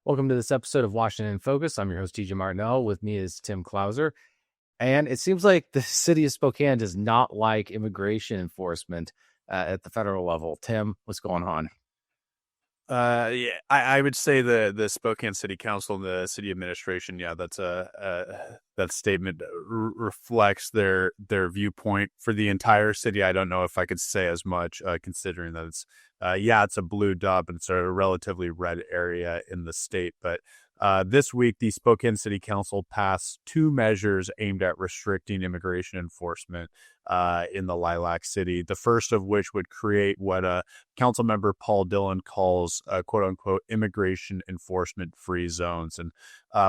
Welcome to this episode of Washington in Focus. I'm your host, TJ Martinell. With me is Tim Clouser. And it seems like the city of Spokane does not like immigration enforcement at the federal level. Tim, what's going on? Yeah, I would say the Spokane City Council and the city administration. Yeah, that statement reflects their viewpoint for the entire city. I don't know if I could say as much, considering that it's a blue dot, but it's a relatively red area in the state. But this week, the Spokane City Council passed two measures aimed at restricting immigration enforcement in the Lilac City. The first of which would create what council member Paul Dillon calls quote unquote immigration enforcement free zones. And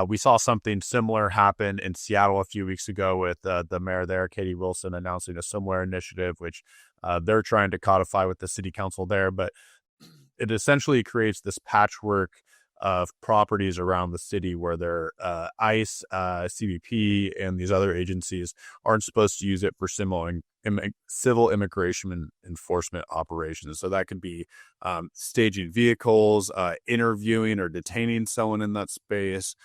we saw something similar happen in Seattle a few weeks ago with the mayor there, Katie Wilson, announcing a similar initiative, which they're trying to codify with the city council there. But it essentially creates this patchwork of properties around the city where their ICE, CBP, and these other agencies aren't supposed to use it for civil immigration enforcement operations. So that could be staging vehicles, interviewing or detaining someone in that space,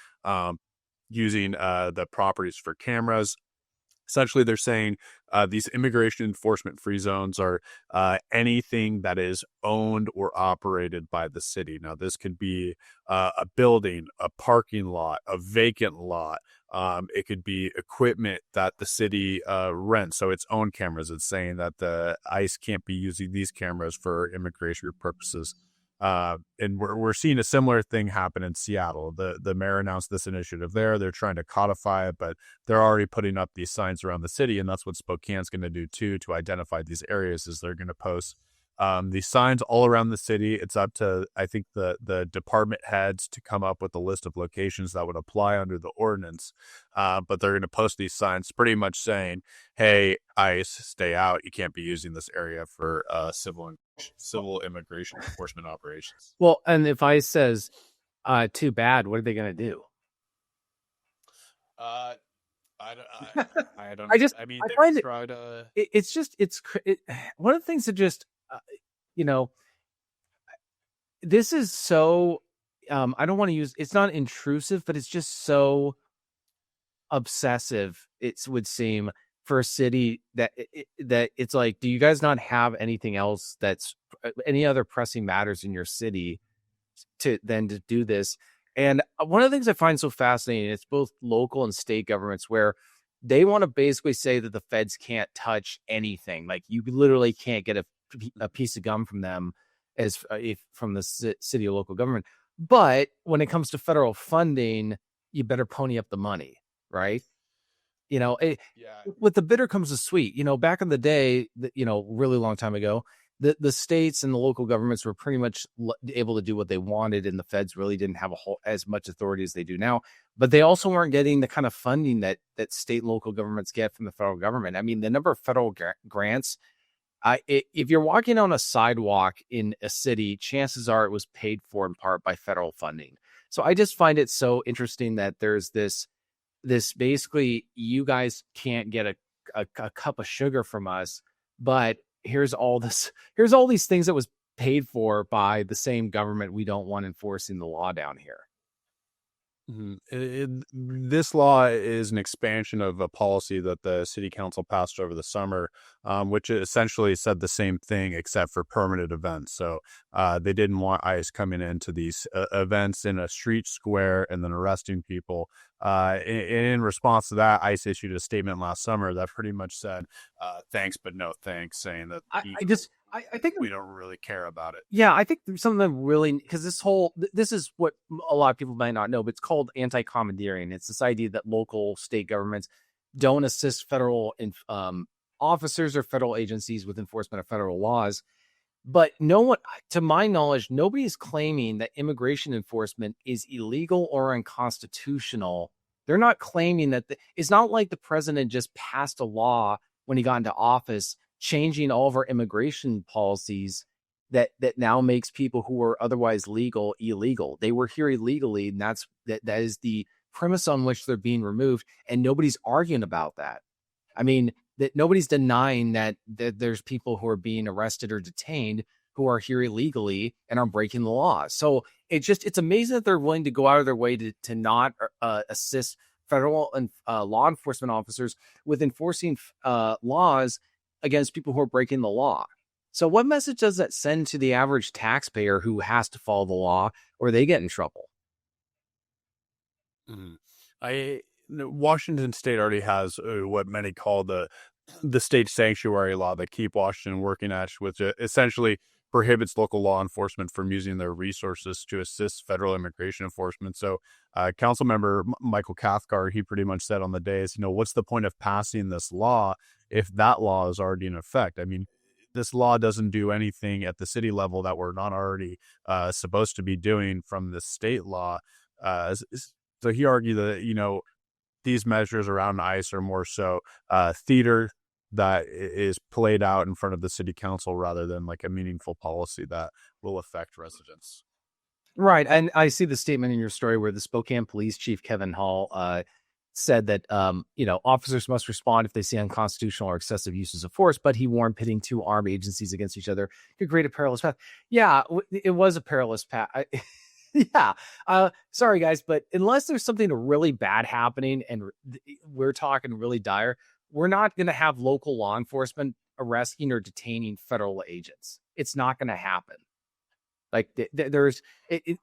using the properties for cameras. Essentially, they're saying these immigration enforcement free zones are anything that is owned or operated by the city. Now, this could be a building, a parking lot, a vacant lot. It could be equipment that the city rents, so its own cameras. It's saying that the ICE can't be using these cameras for immigration purposes. And we're seeing a similar thing happen in Seattle. The mayor announced this initiative there. They're trying to codify it, but they're already putting up these signs around the city, and that's what Spokane's going to do too, to identify these areas. Is they're going to post these signs all around the city. It's up to, I think, the department heads to come up with a list of locations that would apply under the ordinance. But they're going to post these signs pretty much saying, hey, ICE, stay out. You can't be using this area for civil immigration enforcement operations. Well, and if ICE says, too bad, what are they going to do? Uh, I don't. I mean, I find they tried to. one of the things that just, you know, this is so, I don't want to use, it's not intrusive, but it's just so obsessive, it would seem, for a city that it's like, do you guys not have anything else that's any other pressing matters in your city to do this? And one of the things I find so fascinating, it's both local and state governments where they want to basically say that the feds can't touch anything. Like, you literally can't get a piece of gum from them from the city or local government. But when it comes to federal funding, you better pony up the money, right? Yeah. With the bitter comes the sweet. Back in the day, really long time ago, the states and the local governments were pretty much able to do what they wanted, and the feds really didn't have as much authority as they do now. But they also weren't getting the kind of funding that state and local governments get from the federal government. I mean, the number of federal grants, if you're walking on a sidewalk in a city, chances are it was paid for in part by federal funding. So I just find it so interesting that there's this basically, you guys can't get a cup of sugar from us, but here's all these things that was paid for by the same government we don't want enforcing the law down here. This law is an expansion of a policy that the city council passed over the summer, which essentially said the same thing except for permanent events. So they didn't want ICE coming into these events in a street square and then arresting people. In response to that, ICE issued a statement last summer that pretty much said, thanks, but no thanks, saying that I think we don't really care about it. Yeah, I think there's something really, because this is what a lot of people might not know, but it's called anti-commandeering. It's this idea that local state governments don't assist federal officers or federal agencies with enforcement of federal laws. But no one, to my knowledge, nobody is claiming that immigration enforcement is illegal or unconstitutional. They're not claiming that. It's not like the president just passed a law when he got into office, changing all of our immigration policies that now makes people who are otherwise legal illegal. They were here illegally, and that is the premise on which they're being removed, and nobody's arguing about that. I mean, that nobody's denying that there's people who are being arrested or detained who are here illegally and are breaking the law. So it's amazing that they're willing to go out of their way to not assist federal and law enforcement officers with enforcing laws against people who are breaking the law. So what message does that send to the average taxpayer who has to follow the law, or they get in trouble? Mhm. Washington State already has what many call the state sanctuary law that keep Washington working at, which essentially prohibits local law enforcement from using their resources to assist federal immigration enforcement. So, Council Member Michael Cathcart, he pretty much said on the day is, what's the point of passing this law if that law is already in effect? I mean, this law doesn't do anything at the city level that we're not already supposed to be doing from the state law. So he argued that, these measures around ICE are more so theater that is played out in front of the city council rather than like a meaningful policy that will affect residents. Right. And I see the statement in your story where the Spokane Police Chief Kevin Hall said that, officers must respond if they see unconstitutional or excessive uses of force, but he warned pitting two armed agencies against each other could create a perilous path. Yeah, it was a perilous path. Yeah. Sorry, guys, but unless there's something really bad happening and we're talking really dire, we're not going to have local law enforcement arresting or detaining federal agents. It's not going to happen. Like there's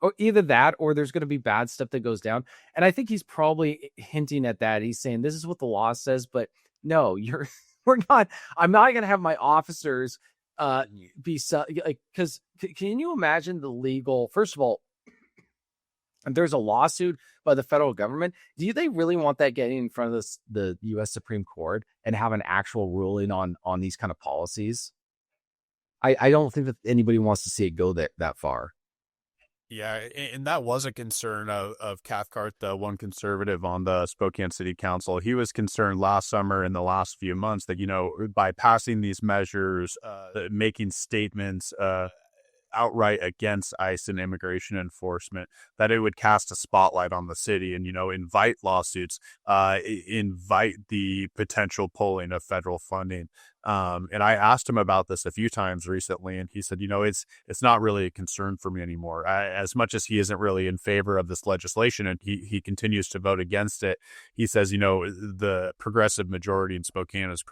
or either that or there's going to be bad stuff that goes down. And I think he's probably hinting at that. He's saying this is what the law says, but no, we're not. I'm not going to have my officers be like, because can you imagine the legal, first of all, and there's a lawsuit by the federal government. Do they really want that getting in front of the U.S. Supreme Court and have an actual ruling on these kind of policies? I don't think that anybody wants to see it go that far. Yeah, and that was a concern of Cathcart, the one conservative on the Spokane City Council. He was concerned last summer and the last few months that, by passing these measures, making statements outright against ICE and immigration enforcement, that it would cast a spotlight on the city and, invite lawsuits, invite the potential pulling of federal funding. And I asked him about this a few times recently, and he said, it's not really a concern for me anymore. As much as he isn't really in favor of this legislation and he continues to vote against it, he says, the progressive majority in Spokane is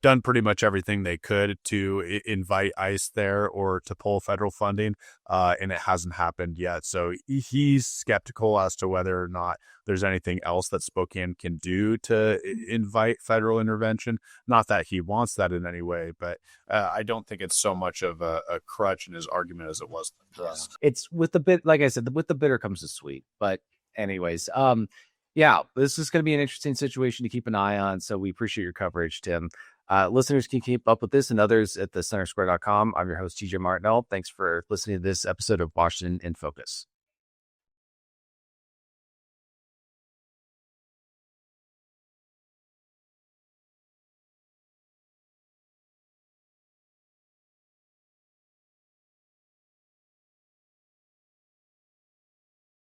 done pretty much everything they could to invite ICE there or to pull federal funding, and it hasn't happened yet. So he's skeptical as to whether or not there's anything else that Spokane can do to invite federal intervention. Not that he wants that in any way, but I don't think it's so much of a crutch in his argument as it was in the past. It's with the bit, like I said, with the bitter comes the sweet. But anyways, yeah, this is going to be an interesting situation to keep an eye on. So we appreciate your coverage, Tim. Listeners can keep up with this and others at thecentersquare.com. I'm your host, TJ Martinell. Thanks for listening to this episode of Washington in Focus.